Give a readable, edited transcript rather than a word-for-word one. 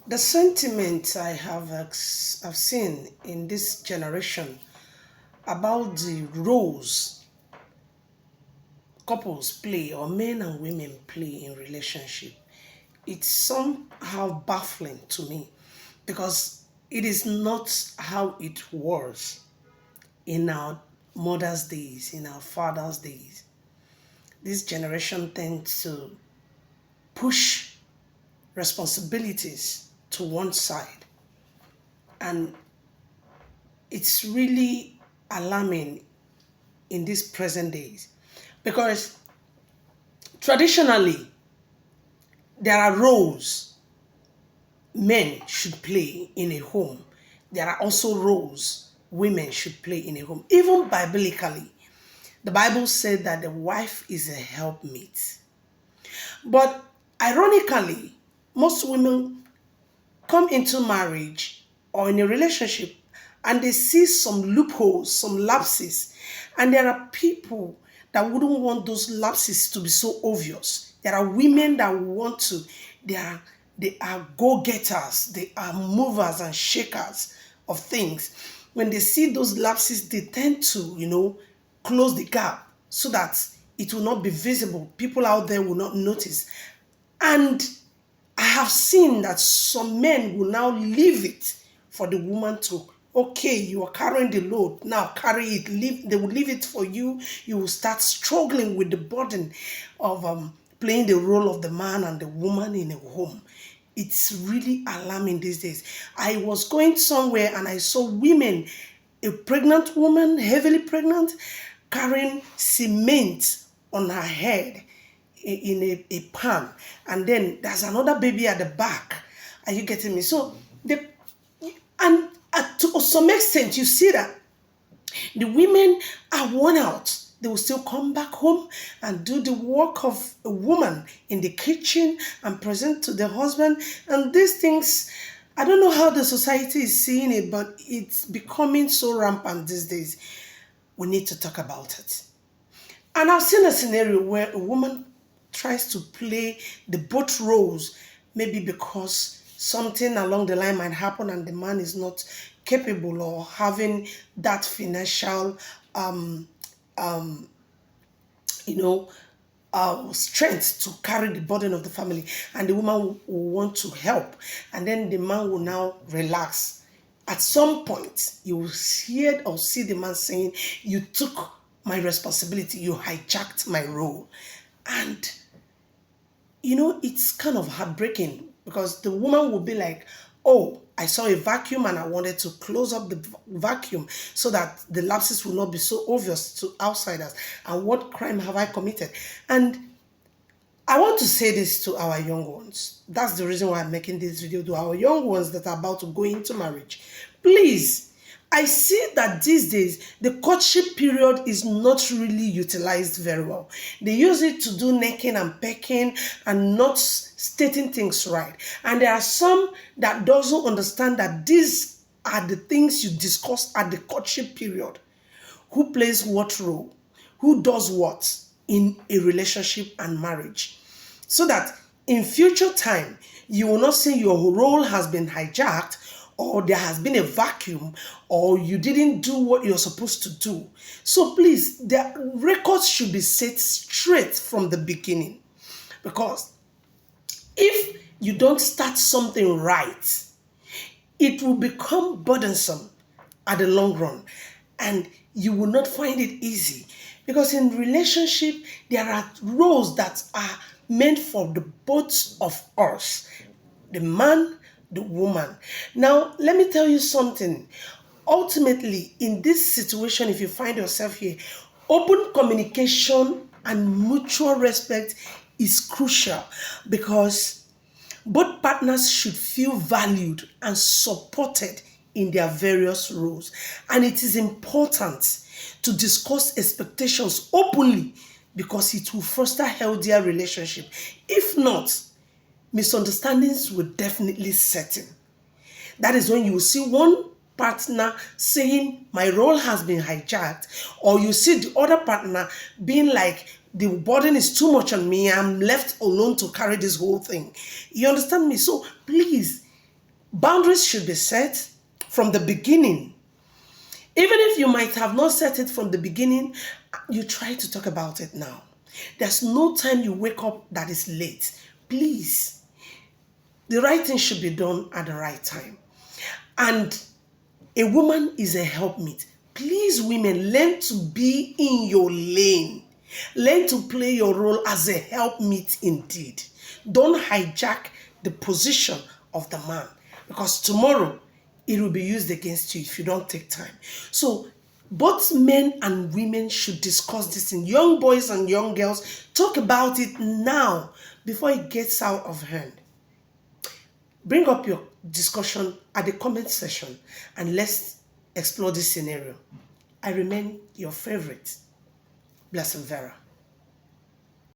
The sentiment I've seen in this generation about the roles couples play or men and women play in relationship, it's somehow baffling to me because it is not how it was in our mother's days, in our father's days. This generation tends to push responsibilities to one side, and it's really alarming in these present days because traditionally there are roles men should play in a home. There are also roles women should play in a home. Even biblically, the Bible said that the wife is a helpmate. But ironically, most women come into marriage or in a relationship and they see some loopholes, some lapses. And there are people that wouldn't want those lapses to be so obvious. There are women that want to, they are, they are go-getters, they are movers and shakers of things. When they see those lapses, they tend to, close the gap so that it will not be visible. People out there will not notice. And I have seen that some men will now leave it for the woman to, okay, you are carrying the load, now carry it. They will leave it for you. You will start struggling with the burden of playing the role of the man and the woman in a home. It's really alarming these days. I was going somewhere and I saw women, a pregnant woman, heavily pregnant, carrying cement on her head in a pan, and then there's another baby at the back. Are you getting me? So to some extent you see that the women are worn out. They will still come back home and do the work of a woman in the kitchen and present to the husband. And these things, I don't know how the society is seeing it, but it's becoming so rampant these days. We need to talk about it. And I've seen a scenario where a woman tries to play the both roles, maybe because something along the line might happen and the man is not capable or having that financial, um, um, you know, strength to carry the burden of the family, and the woman will want to help, and then the man will now relax. At some point, you will hear or see the man saying, "You took my responsibility, you hijacked my role," and it's kind of heartbreaking because the woman will be like, oh, I saw a vacuum and I wanted to close up the vacuum so that the lapses will not be so obvious to outsiders. And what crime have I committed? And I want to say this to our young ones. That's the reason why I'm making this video, to our young ones that are about to go into marriage. Please, I see that these days the courtship period is not really utilized very well. They use it to do necking and pecking and not stating things right. And there are some that doesn't understand that these are the things you discuss at the courtship period. Who plays what role? Who does what in a relationship and marriage? So that in future time, you will not say your role has been hijacked or there has been a vacuum or you didn't do what you're supposed to do. So please, the records should be set straight from the beginning. Because if you don't start something right, it will become burdensome at the long run, and you will not find it easy because in relationship there are roles that are meant for the both of us, the man, the woman. Now let me tell you something. Ultimately, in this situation, if you find yourself here, open communication and mutual respect is crucial because both partners should feel valued and supported in their various roles. And it is important to discuss expectations openly because it will foster healthier relationship. If not, misunderstandings will definitely set in. That is when you will see one partner saying, my role has been hijacked, or you see the other partner being like, the burden is too much on me, I'm left alone to carry this whole thing. You understand me? So please, Boundaries should be set from the beginning. Even if you might have not set it from the beginning, you try to talk about it now. There's no time you wake up that is late. Please, the right thing should be done at the right time. And a woman is a helpmeet. Please, women, learn to be in your lane. Learn to play your role as a helpmeet indeed. Don't hijack the position of the man, because tomorrow it will be used against you if you don't take time. So both men and women should discuss this in young boys and young girls. Talk about it now before it gets out of hand. Bring up your discussion at the comment section and let's explore this scenario. I remain your favorite, Blessing Vera.